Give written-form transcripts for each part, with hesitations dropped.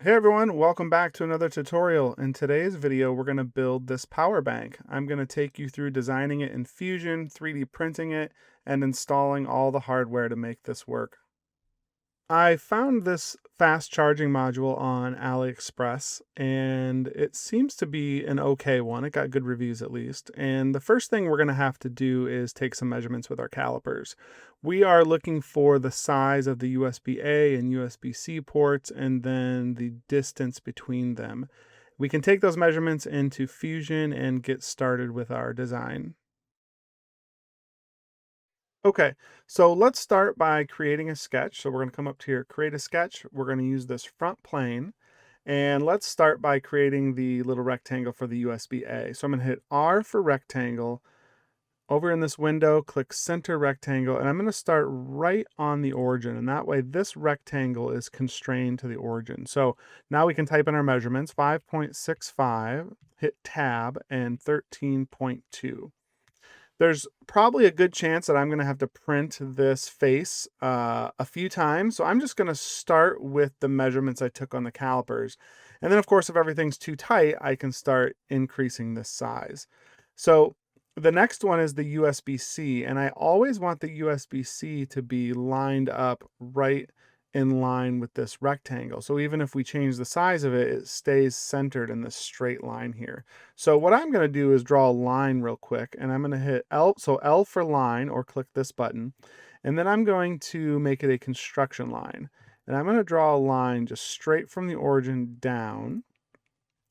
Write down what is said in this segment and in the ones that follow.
Hey everyone, welcome back to another tutorial. In today's video, we're going to build this power bank. I'm going to take you through designing it in Fusion, 3D printing it, and installing all the hardware to make this work. I found this fast charging module on AliExpress, and it seems to be an okay one. It got good reviews at least. And the first thing we're going to have to do is take some measurements with our calipers. We are looking for the size of the USB-A and USB-C ports, and then the distance between them. We can take those measurements into Fusion and get started with our design. Okay, so let's start by creating a sketch. So we're going to come up to here, create a sketch. We're going to use this front plane. And let's start by creating the little rectangle for the USB-A. So I'm going to hit R for rectangle. Over in this window, click center rectangle, and I'm going to start right on the origin. And that way this rectangle is constrained to the origin. So now we can type in our measurements, 5.65, hit tab, and 13.2. There's probably a good chance that I'm going to have to print this face a few times. So I'm just going to start with the measurements I took on the calipers. And then of course, if everything's too tight, I can start increasing this size. So the next one is the USB-C, and I always want the USB-C to be lined up right in line with this rectangle. So even if we change the size of it, it stays centered in this straight line here. So what I'm going to do is draw a line real quick, and I'm going to hit L, so L for line, or click this button, and then I'm going to make it a construction line. And I'm going to draw a line just straight from the origin down.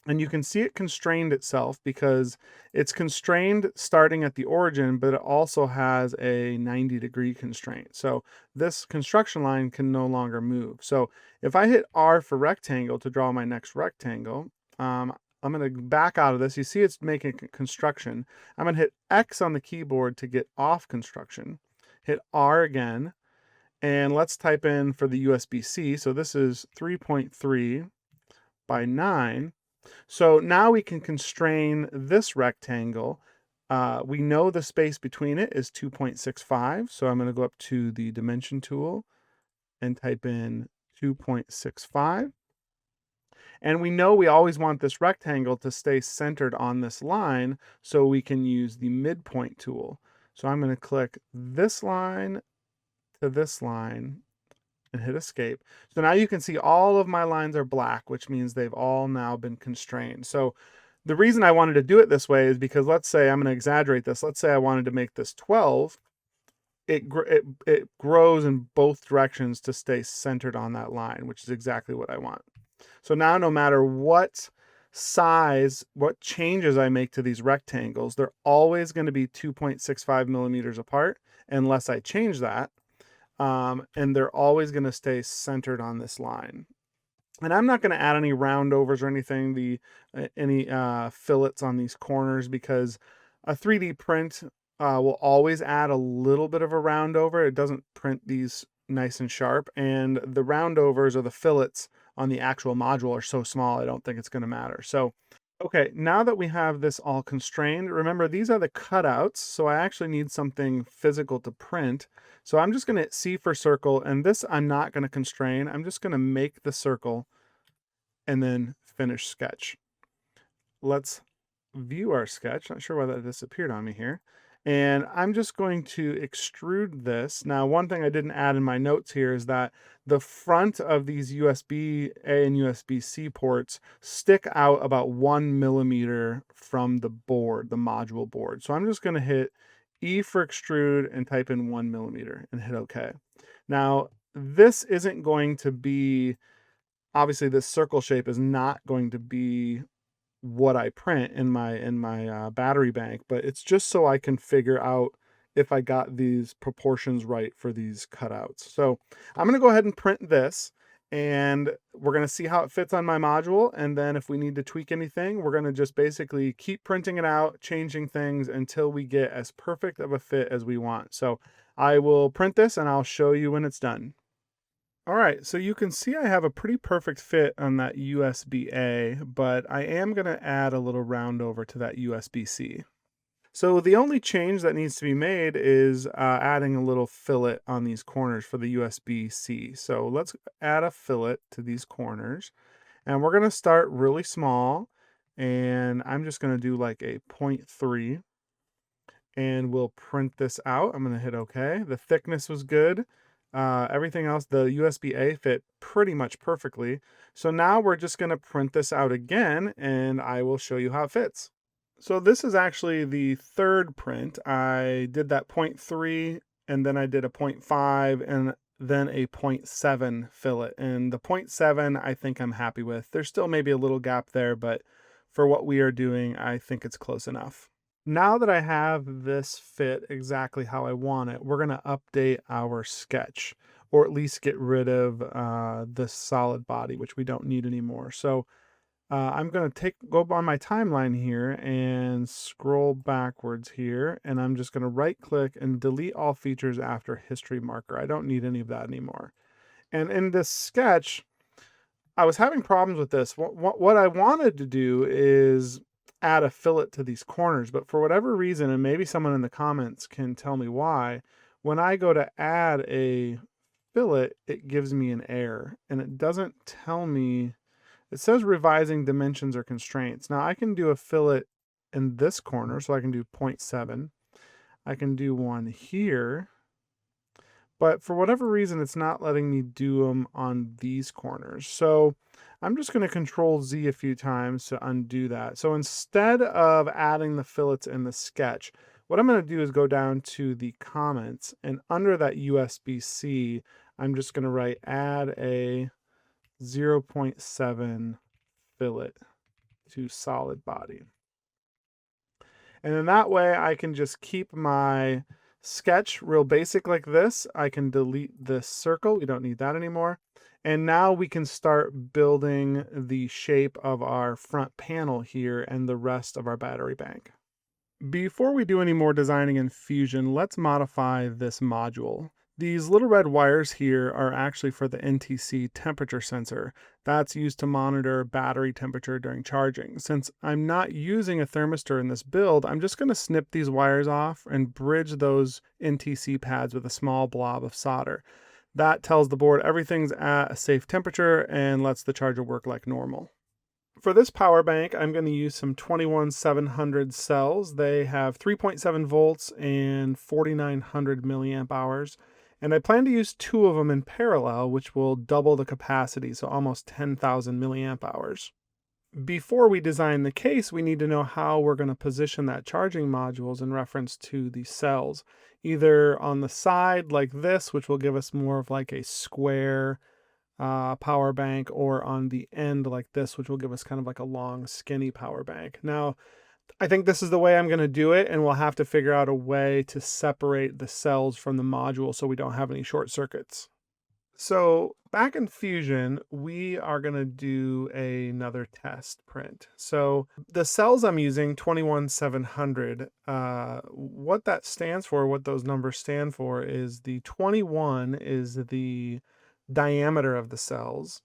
And you can see it constrained itself because it's constrained starting at the origin, but it also has a 90-degree constraint. So this construction line can no longer move. So if I hit R for rectangle to draw my next rectangle, I'm going to back out of this. You see it's making construction. I'm going to hit X on the keyboard to get off construction. Hit R again. And let's type in for the USB-C. So this is 3.3 by 9. So now we can constrain this rectangle. We know the space between it is 2.65. So I'm going to go up to the dimension tool and type in 2.65. And we know we always want this rectangle to stay centered on this line, so we can use the midpoint tool. So I'm going to click this line to this line and hit escape. So now you can see all of my lines are black, which means they've all now been constrained. So the reason I wanted to do it this way is because, let's say, I'm going to exaggerate this. Let's say I wanted to make this 12. It grows in both directions to stay centered on that line, which is exactly what I want. So now no matter what size, what changes I make to these rectangles, they're always going to be 2.65 millimeters apart unless I change that. And they're always going to stay centered on this line. And I'm not going to add any roundovers or anything, any fillets on these corners, because a 3D print will always add a little bit of a roundover. It doesn't print these nice and sharp, and the roundovers or the fillets on the actual module are so small, I don't think it's going to matter. So okay, now that we have this all constrained, remember these are the cutouts, so I actually need something physical to print. So I'm just going to hit C for circle, and this I'm not going to constrain. I'm just going to make the circle and then finish sketch. Let's view our sketch. Not sure why that disappeared on me here. And I'm just going to extrude this. Now, one thing I didn't add in my notes here is that the front of these USB-A and USB-C ports stick out about 1 millimeter from the board, the module board. So I'm just going to hit E for extrude and type in 1 millimeter and hit OK. Now, this isn't going to be, obviously this circle shape is not going to be what I print in my battery bank, but it's just so I can figure out if I got these proportions right for these cutouts. So I'm going to go ahead and print this, and we're going to see how it fits on my module. And then if we need to tweak anything, we're going to just basically keep printing it out, changing things until we get as perfect of a fit as we want. So I will print this and I'll show you when it's done. All right, so you can see I have a pretty perfect fit on that USB-A, but I am going to add a little round over to that USB-C. So the only change that needs to be made is adding a little fillet on these corners for the USB-C. So let's add a fillet to these corners. And we're going to start really small, and I'm just going to do like a 0.3, and we'll print this out. I'm going to hit OK. The thickness was good. Everything else, the USB-A fit pretty much perfectly. So now we're just going to print this out again, and I will show you how it fits. So this is actually the third print. I did that 0.3, and then I did a 0.5, and then a 0.7 fillet. And the 0.7 I think I'm happy with. There's still maybe a little gap there, but for what we are doing, I think it's close enough. Now that I have this fit exactly how I want it, we're going to update our sketch, or at least get rid of the solid body, which we don't need anymore. So I'm going to go on my timeline here and scroll backwards here, and I'm just going to right click and delete all features after history marker. I don't need any of that anymore. And in this sketch, I was having problems with this. What I wanted to do is add a fillet to these corners, but for whatever reason, and maybe someone in the comments can tell me why, when I go to add a fillet, it gives me an error, and it doesn't tell me. It says revising dimensions or constraints. Now I can do a fillet in this corner, so I can do 0.7. I can do one here, but for whatever reason, it's not letting me do them on these corners. So I'm just going to Control Z a few times to undo that. So instead of adding the fillets in the sketch, what I'm going to do is go down to the comments, and under that USB-C, I'm just going to write add a 0.7 fillet to solid body. And then that way I can just keep my sketch real basic like this. I can delete this circle. We don't need that anymore. And now we can start building the shape of our front panel here and the rest of our battery bank. Before we do any more designing in Fusion, let's modify this module. These little red wires here are actually for the NTC temperature sensor. That's used to monitor battery temperature during charging. Since I'm not using a thermistor in this build, I'm just going to snip these wires off and bridge those NTC pads with a small blob of solder. That tells the board everything's at a safe temperature and lets the charger work like normal. For this power bank, I'm going to use some 21700 cells. They have 3.7 volts and 4900 milliamp hours. And I plan to use two of them in parallel, which will double the capacity, so almost 10,000 milliamp hours. Before we design the case, we need to know how we're going to position that charging modules in reference to the cells. Either on the side like this, which will give us more of like a square power bank, or on the end like this, which will give us kind of like a long skinny power bank. Now, I think this is the way I'm going to do it, and we'll have to figure out a way to separate the cells from the module so we don't have any short circuits. So back in Fusion, we are going to do another test print. So the cells I'm using, 21700, what that stands for, what those numbers stand for, is the 21 is the diameter of the cells,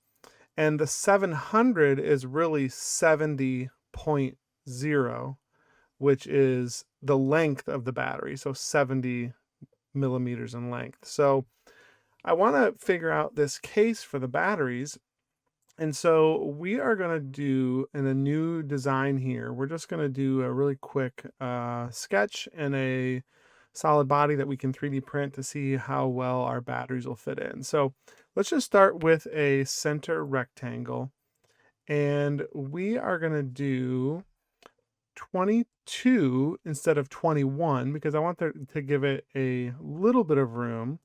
and the 700 is really 70.0, which is the length of the battery, so 70 millimeters in length. So I want to figure out this case for the batteries, and so we are going to do, in a new design here, we're just going to do a really quick sketch and a solid body that we can 3D print to see how well our batteries will fit in. So let's just start with a center rectangle, and we are going to do 22 instead of 21 because I want to give it a little bit of room.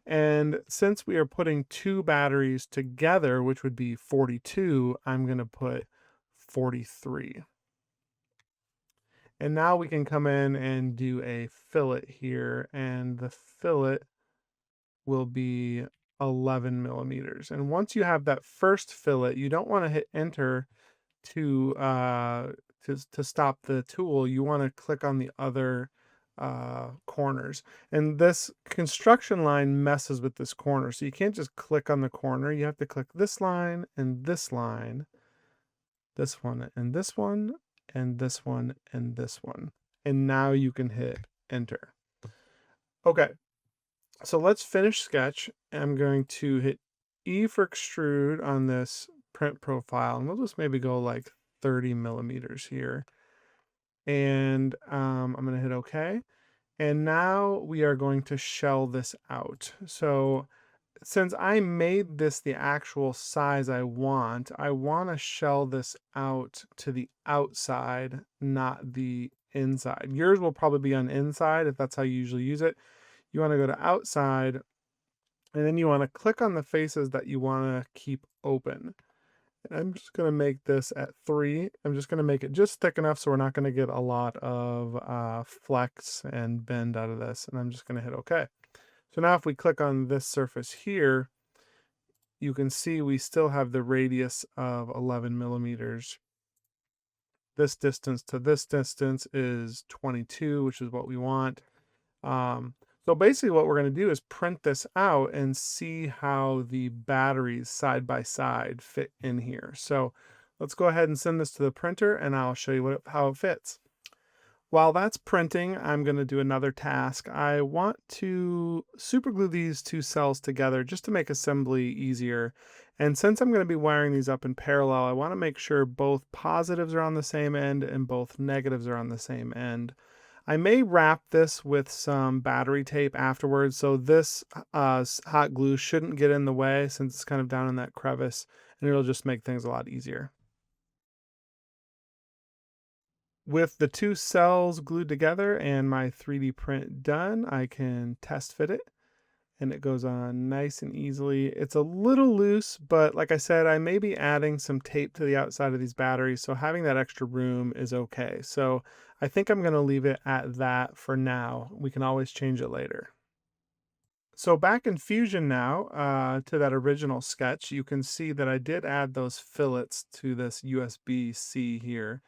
And since we are putting two batteries together, which would be 42, I'm going to put 43. And now we can come in and do a fillet here, and the fillet will be 11 millimeters. And once you have that first fillet, you don't want to hit enter to stop the tool. You want to click on the other corners, and this construction line messes with this corner, so you can't just click on the corner. You have to click this line and this line, this one and this one and this one and this one, and now you can hit enter. Okay, so let's finish sketch. I'm going to hit E for extrude on this print profile, and we'll just maybe go like 30 millimeters here. And I'm going to hit OK. And now we are going to shell this out. So since I made this the actual size I want to shell this out to the outside, not the inside. Yours will probably be on inside if that's how you usually use it. You want to go to outside, and then you want to click on the faces that you want to keep open. And I'm just going to make this at 3. I'm just going to make it just thick enough so we're not going to get a lot of flex and bend out of this. And I'm just going to hit OK. So now if we click on this surface here, you can see we still have the radius of 11 millimeters. This distance to this distance is 22, which is what we want. So basically what we're going to do is print this out and see how the batteries side by side fit in here. So let's go ahead and send this to the printer, and I'll show you how it fits. While that's printing, I'm going to do another task. I want to superglue these two cells together just to make assembly easier. And since I'm going to be wiring these up in parallel, I want to make sure both positives are on the same end and both negatives are on the same end. I may wrap this with some battery tape afterwards, so this hot glue shouldn't get in the way since it's kind of down in that crevice, and it'll just make things a lot easier. With the two cells glued together and my 3D print done, I can test fit it, and it goes on nice and easily. It's a little loose, but like I said, I may be adding some tape to the outside of these batteries, so having that extra room is okay. So I think I'm going to leave it at that for now. We can always change it later. So back in Fusion now, to that original sketch, you can see that I did add those fillets to this USB-C here.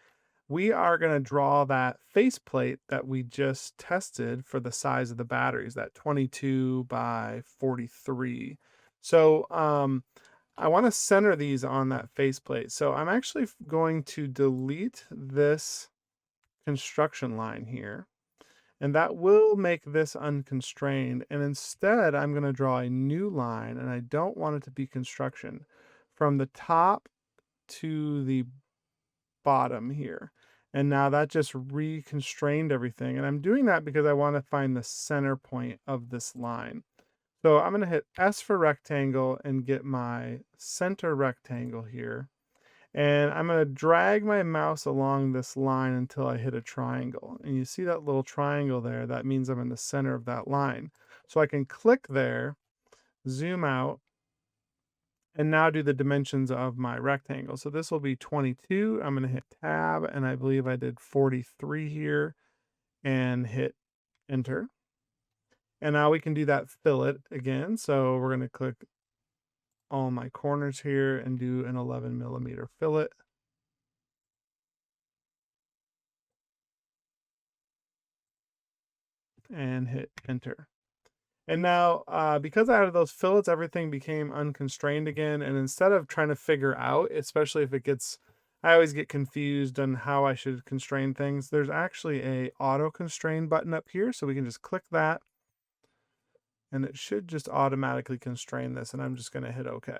We are going to draw that faceplate that we just tested for the size of the batteries, that 22 by 43. So I want to center these on that faceplate. So I'm actually going to delete this construction line here, and that will make this unconstrained. And instead, I'm going to draw a new line, and I don't want it to be construction, from the top to the bottom here. And now that just reconstrained everything. And I'm doing that because I want to find the center point of this line. So I'm going to hit S for rectangle and get my center rectangle here. And I'm going to drag my mouse along this line until I hit a triangle. And you see that little triangle there? That means I'm in the center of that line. So I can click there, zoom out, and now do the dimensions of my rectangle. So this will be 22. I'm going to hit tab, and I believe I did 43 here, and hit enter. And now we can do that fillet again. So we're going to click all my corners here and do an 11 millimeter fillet. And hit enter. And now, because I added those fillets, everything became unconstrained again. And instead of trying to figure out, especially if it gets, I always get confused on how I should constrain things. There's actually a auto constrain button up here. So we can just click that, and it should just automatically constrain this. And I'm just going to hit OK.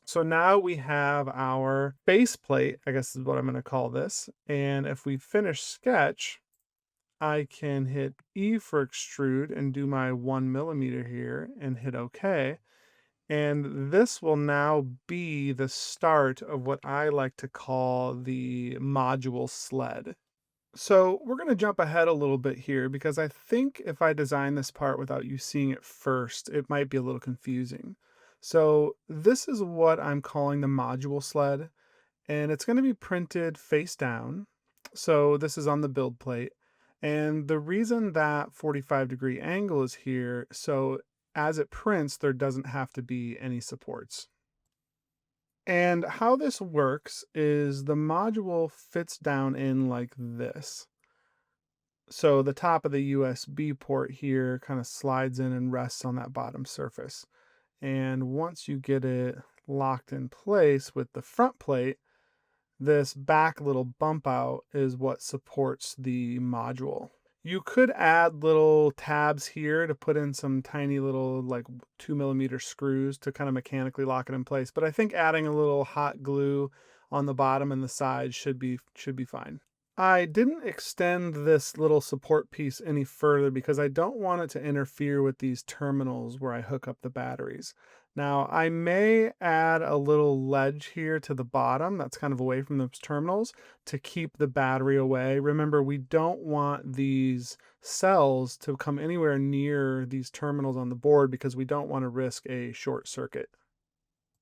So now we have our base plate, I guess is what I'm going to call this. And if we finish sketch, I can hit E for extrude and do my 1 millimeter here and hit OK. And this will now be the start of what I like to call the module sled. So we're going to jump ahead a little bit here because I think if I design this part without you seeing it first, it might be a little confusing. So this is what I'm calling the module sled, and it's going to be printed face down. So this is on the build plate. And the reason that 45-degree angle is here, so as it prints, there doesn't have to be any supports. And how this works is the module fits down in like this. So the top of the USB port here kind of slides in and rests on that bottom surface. And once you get it locked in place with the front plate, this back little bump out is what supports the module. You could add little tabs here to put in some tiny little like 2 millimeter screws to kind of mechanically lock it in place. But I think adding a little hot glue on the bottom and the sides should be fine. I didn't extend this little support piece any further because I don't want it to interfere with these terminals where I hook up the batteries. Now, I may add a little ledge here to the bottom that's kind of away from those terminals to keep the battery away. Remember, we don't want these cells to come anywhere near these terminals on the board because we don't want to risk a short circuit.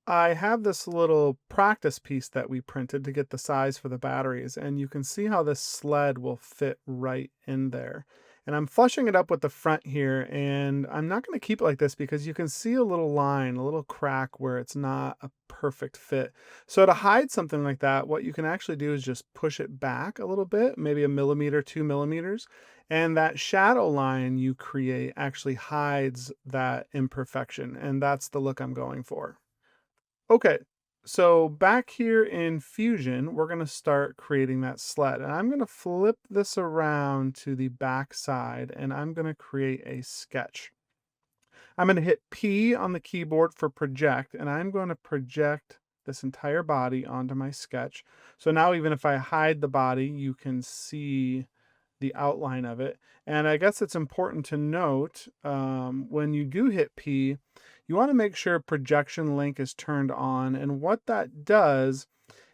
I have this little practice piece that we printed to get the size for the batteries, and you can see how this sled will fit right in there. And I'm flushing it up with the front here, and I'm not going to keep it like this because you can see a little line, a little crack where it's not a perfect fit. So to hide something like that, what you can actually do is just push it back a little bit, maybe a millimeter, 2 millimeters, and that shadow line you create actually hides that imperfection, and that's the look I'm going for. Okay, so back here in Fusion, we're going to start creating that sled. And I'm going to flip this around to the back side and I'm going to create a sketch. I'm going to hit P on the keyboard for project, and I'm going to project this entire body onto my sketch. So now even if I hide the body, you can see the outline of it. And I guess it's important to note when you do hit P, you want to make sure projection link is turned on. And what that does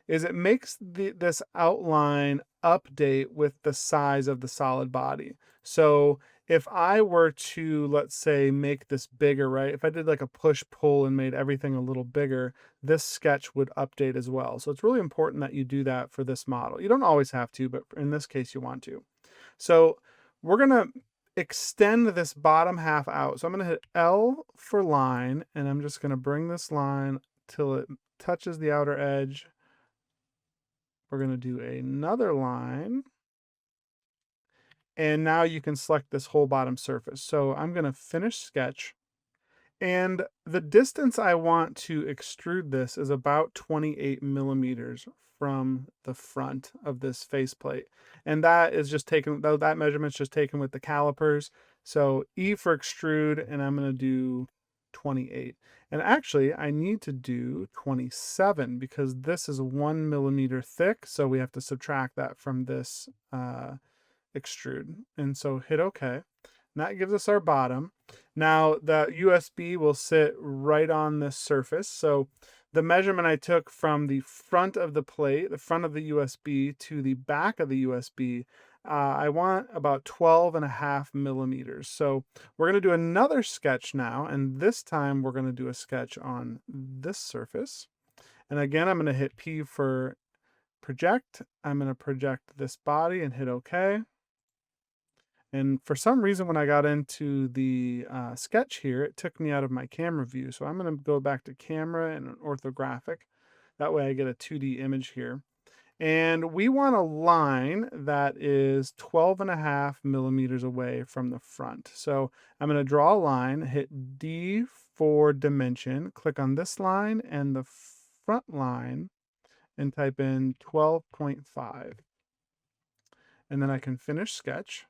is it makes this outline update with the size of the solid body. So if I were to, let's say, make this bigger, right? If I did like a push pull and made everything a little bigger, this sketch would update as well. So it's really important that you do that for this model. You don't always have to, but in this case you want to. So we're gonna extend this bottom half out. So I'm gonna hit L for line, and I'm just gonna bring this line till it touches the outer edge. We're gonna do another line. And now you can select this whole bottom surface. So I'm gonna finish sketch. And the distance I want to extrude this is about 28 millimeters from the front of this faceplate. And that is just taken, though that measurement's just taken with the calipers. So E for extrude, and I'm gonna do 28. And actually I need to do 27 because this is 1 millimeter thick. So we have to subtract that from this extrude. And so hit OK. And that gives us our bottom. Now the USB will sit right on this surface. So the measurement I took from the front of the plate, the front of the USB to the back of the USB, I want about 12.5 millimeters. So we're going to do another sketch now. And this time we're going to do a sketch on this surface. And again, I'm going to hit P for project. I'm going to project this body and hit OK. And for some reason, when I got into the sketch here, it took me out of my camera view. So I'm going to go back to camera and orthographic. That way I get a 2D image here. And we want a line that is 12.5 millimeters away from the front. So I'm going to draw a line, hit D for dimension, click on this line and the front line, and type in 12.5. And then I can finish sketch.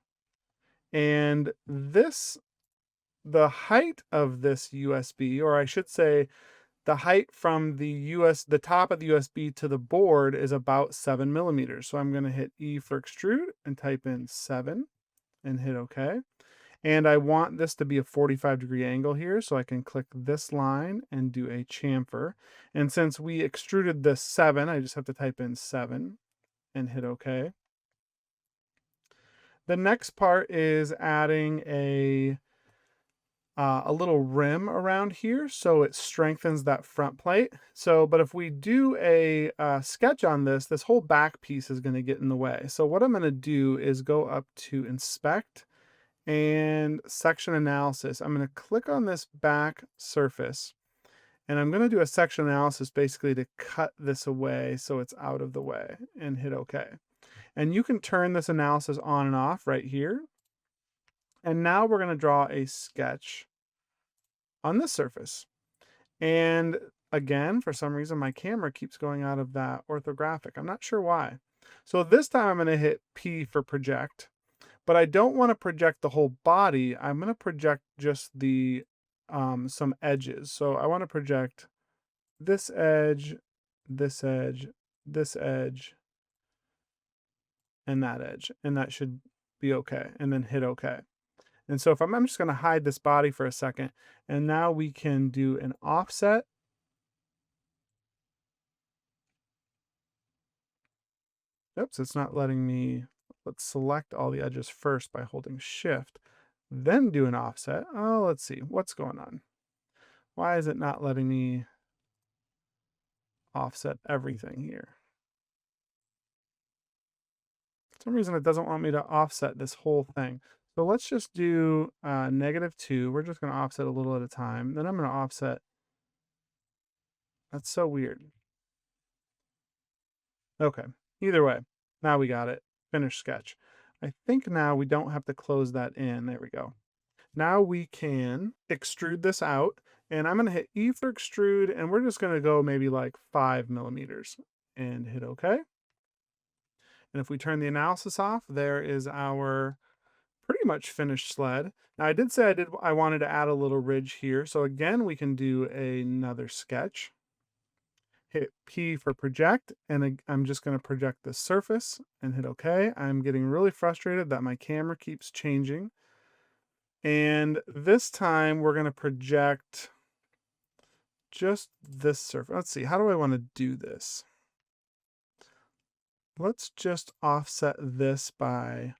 And the height of this USB, or I should say the height from the top of the USB to the board is about 7 millimeters. So I'm going to hit E for extrude and type in 7 and hit OK. And I want this to be a 45-degree angle here, so I can click this line and do a chamfer. And since we extruded this 7, I just have to type in 7 and hit OK. The next part is adding a little rim around here so it strengthens that front plate. So, but if we do a sketch on this, this whole back piece is going to get in the way. So what I'm going to do is go up to inspect and section analysis. I'm going to click on this back surface and I'm going to do a section analysis basically to cut this away so it's out of the way and hit OK. And you can turn this analysis on and off right here. And now we're going to draw a sketch on this surface. And again, for some reason, my camera keeps going out of that orthographic. I'm not sure why. So this time I'm going to hit P for project. but I don't want to project the whole body. I'm going to project just the some edges. So I want to project this edge, this edge, this edge, and that edge, and that should be okay, and then hit OK. And so if I'm just going to hide this body for a second, and now we can do an offset. Oops, it's not letting me. Let's select all the edges first by holding Shift, then do an offset. Oh, let's see what's going on. Why is it not letting me offset everything here? For some reason, it doesn't want me to offset this whole thing. So let's just do -2. We're just going to offset a little at a time. Then I'm going to offset. That's so weird. Okay. Either way, now we got it. Finish sketch. I think now we don't have to close that in. There we go. Now we can extrude this out, and I'm going to hit E for extrude, and we're just going to go maybe like 5 millimeters and hit OK. And if we turn the analysis off, there is our pretty much finished sled. Now I did say I wanted to add a little ridge here. So again, we can do another sketch. Hit P for project, and I'm just going to project the surface and hit OK. I'm getting really frustrated that my camera keeps changing. And this time we're going to project just this surface. Let's see, how do I want to do this? Let's just offset this by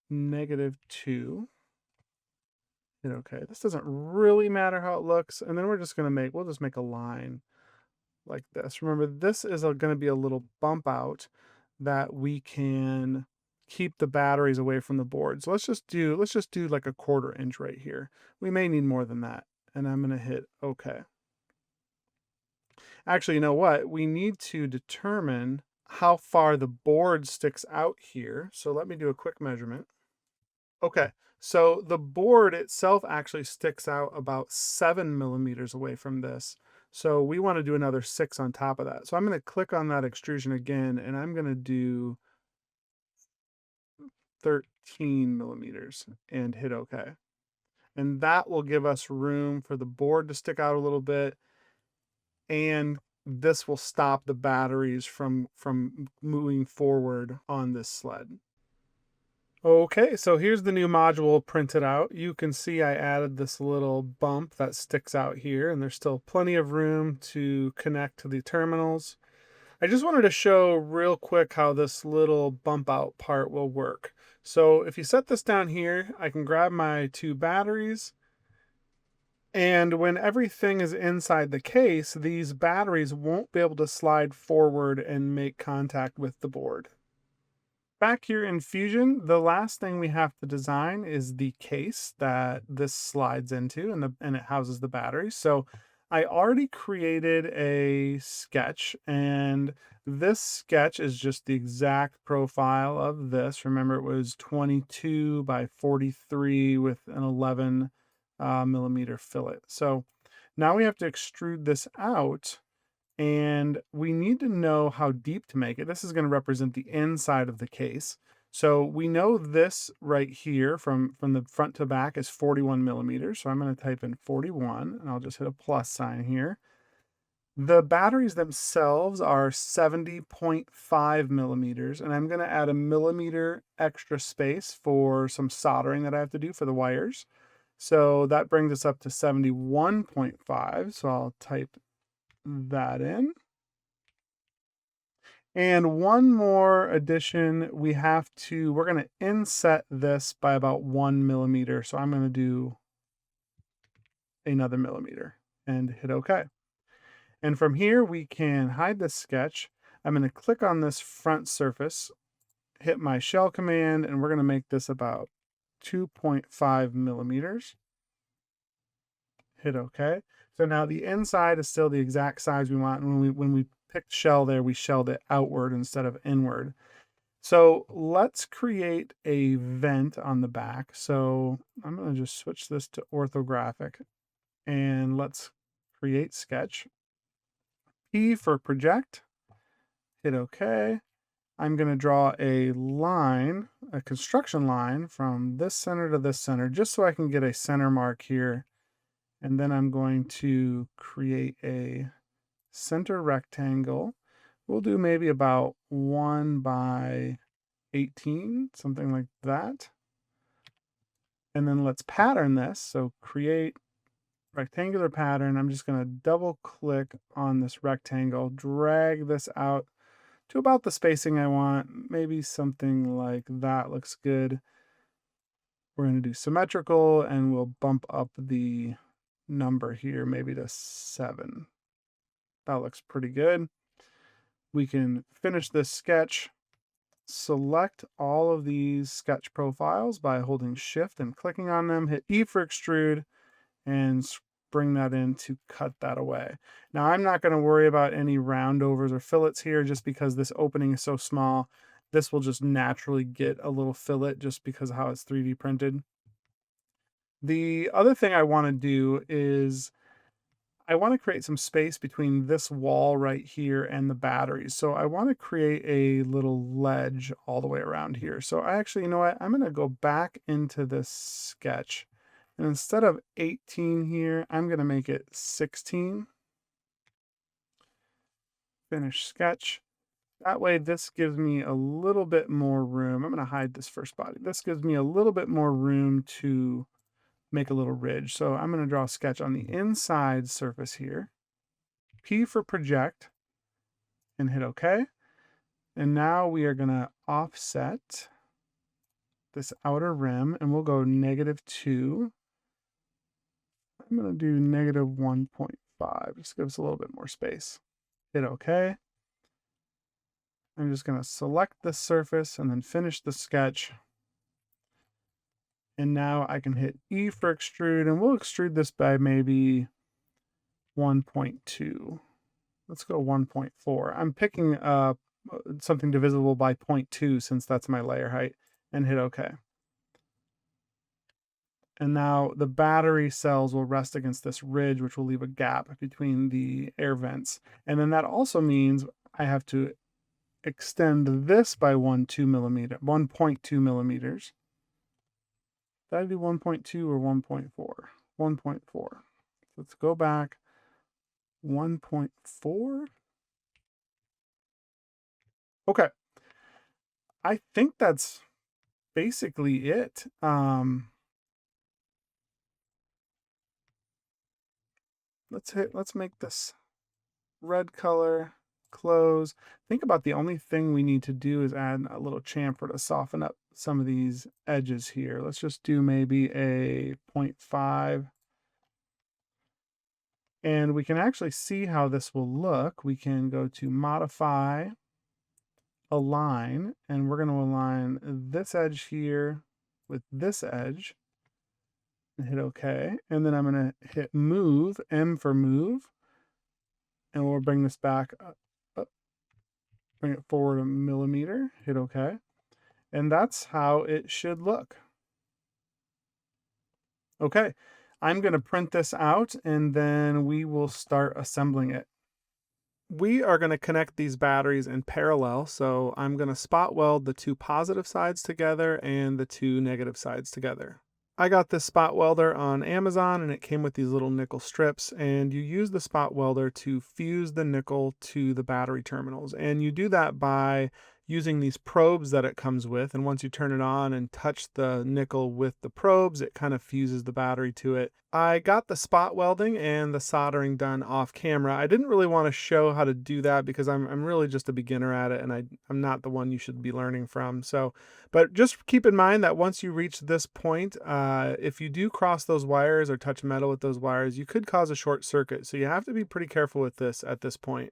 -2. Hit OK. This doesn't really matter how it looks. And then we're just going to we'll just make a line like this. Remember, this is going to be a little bump out that we can keep the batteries away from the board. So let's just do like a 1/4 inch right here. We may need more than that. And I'm going to hit OK. Actually, you know what? We need to determine how far the board sticks out here. So let me do a quick measurement. Okay, so the board itself actually sticks out about 7 millimeters away from this. So we want to do another 6 on top of that. So I'm going to click on that extrusion again, and I'm going to do 13 millimeters and hit OK. And that will give us room for the board to stick out a little bit, and this will stop the batteries from moving forward on this sled. Okay, so here's the new module printed out. You can see I added this little bump that sticks out here, and there's still plenty of room to connect to the terminals. I just wanted to show real quick how this little bump out part will work. So if you set this down here, I can grab my 2 batteries, and when everything is inside the case, these batteries won't be able to slide forward and make contact with the board. Back here in Fusion, the last thing we have to design is the case that this slides into, and it houses the batteries. So I already created a sketch, and this sketch is just the exact profile of this. Remember, it was 22 by 43 with an 11 millimeter fillet. So now we have to extrude this out, and we need to know how deep to make it. This is going to represent the inside of the case. So we know this right here from the front to back is 41 millimeters. So I'm going to type in 41, and I'll just hit a plus sign here. The batteries themselves are 70.5 millimeters, and I'm going to add a millimeter extra space for some soldering that I have to do for the wires. So that brings us up to 71.5. So I'll type that in. And one more addition, we're going to inset this by about 1 millimeter. So I'm going to do another millimeter and hit OK. And from here, we can hide this sketch. I'm going to click on this front surface, hit my shell command, and we're going to make this about 2.5 millimeters. Hit OK. So now the inside is still the exact size we want. And when we picked shell there, we shelled it outward instead of inward. So let's create a vent on the back. So I'm going to just switch this to orthographic, and let's create sketch. P for project. Hit OK. I'm going to draw a line, a construction line from this center to this center, just so I can get a center mark here. And then I'm going to create a center rectangle. We'll do maybe about 1 by 18, something like that. And then let's pattern this. So create rectangular pattern. I'm just going to double click on this rectangle, drag this out to about the spacing I want. Maybe something like that looks good. We're going to do symmetrical and we'll bump up the number here, maybe to 7. That looks pretty good. We can finish this sketch. Select all of these sketch profiles by holding Shift and clicking on them. Hit E for extrude and bring that in to cut that away. Now I'm not going to worry about any roundovers or fillets here just because this opening is so small. This will just naturally get a little fillet just because of how it's 3D printed. The other thing I want to do is I want to create some space between this wall right here and the batteries. So I want to create a little ledge all the way around here. So I actually, you know what? I'm going to go back into this sketch. And instead of 18 here, I'm going to make it 16. Finish sketch. That way this gives me a little bit more room. I'm going to hide this first body. This gives me a little bit more room to make a little ridge. So I'm going to draw a sketch on the inside surface here. P for project and hit OK. And now we are going to offset this outer rim and we'll go -2. I'm going to do -1.5. Just give us a little bit more space. Hit OK. I'm just going to select this surface and then finish the sketch. And now I can hit E for extrude, and we'll extrude this by maybe 1.2. Let's go 1.4. I'm picking something divisible by 0.2 since that's my layer height, and hit OK. And now the battery cells will rest against this ridge, which will leave a gap between the air vents. And then that also means I have to extend this by 1.2 millimeters. Did I do 1.2 or 1.4? 1.4. Let's go back. 1.4. Okay. I think that's basically it. Let's make this red color, close. Think about the only thing we need to do is add a little chamfer to soften up some of these edges here. Let's just do maybe a 0.5. And we can actually see how this will look. We can go to modify, align, and we're going to align this edge here with this edge and hit OK. And then I'm going to hit move, M for move, and we'll bring this back up, bring it forward 1 millimeter, hit OK. And that's how it should look. Okay, I'm going to print this out and then we will start assembling it. We are going to connect these batteries in parallel, so I'm going to spot weld the 2 positive sides together and the 2 negative sides together. I got this spot welder on Amazon and it came with these little nickel strips, and you use the spot welder to fuse the nickel to the battery terminals, and you do that by using these probes that it comes with, and once you turn it on and touch the nickel with the probes, it kind of fuses the battery to it. I got the spot welding and the soldering done off camera. I didn't really want to show how to do that because I'm really just a beginner at it, and I'm not the one you should be learning from. So, but just keep in mind that once you reach this point, if you do cross those wires or touch metal with those wires, you could cause a short circuit. So you have to be pretty careful with this at this point.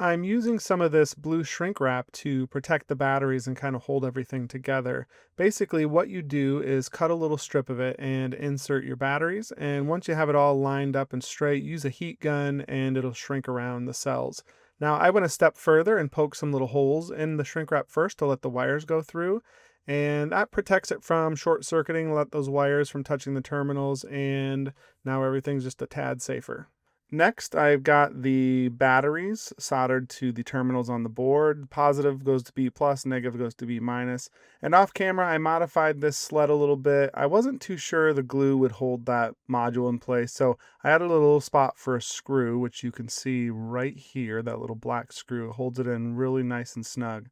I'm using some of this blue shrink wrap to protect the batteries and kind of hold everything together. Basically, what you do is cut a little strip of it and insert your batteries. And once you have it all lined up and straight, use a heat gun and it'll shrink around the cells. Now, I went a step further and poked some little holes in the shrink wrap first to let the wires go through. And that protects it from short circuiting, let those wires from touching the terminals, and now everything's just a tad safer. Next, I've got the batteries soldered to the terminals on the board. Positive goes to B plus, negative goes to B minus. And off camera, I modified this sled a little bit. I wasn't too sure the glue would hold that module in place, so I added a little spot for a screw, which you can see right here, that little black screw. It holds it in really nice and snug.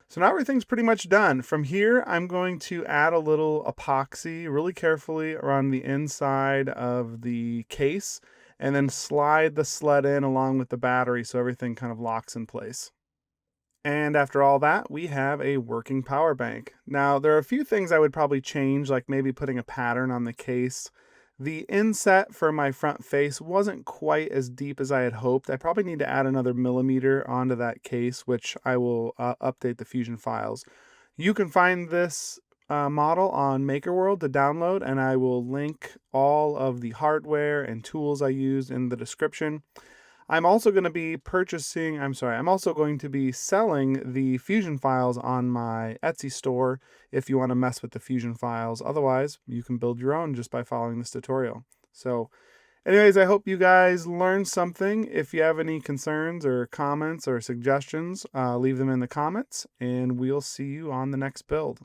So now everything's pretty much done. From here, I'm going to add a little epoxy really carefully around the inside of the case and then slide the sled in along with the battery so everything kind of locks in place. And after all that, we have a working power bank. Now, there are a few things I would probably change, like maybe putting a pattern on the case. The inset for my front face wasn't quite as deep as I had hoped. I probably need to add another millimeter onto that case, which I will update the Fusion files. You can find this model on MakerWorld to download, and I will link all of the hardware and tools I used in the description. I'm also going to be I'm also going to be selling the Fusion files on my Etsy store if you want to mess with the Fusion files. Otherwise, you can build your own just by following this tutorial. So, anyways, I hope you guys learned something. If you have any concerns or comments or suggestions, leave them in the comments, and we'll see you on the next build.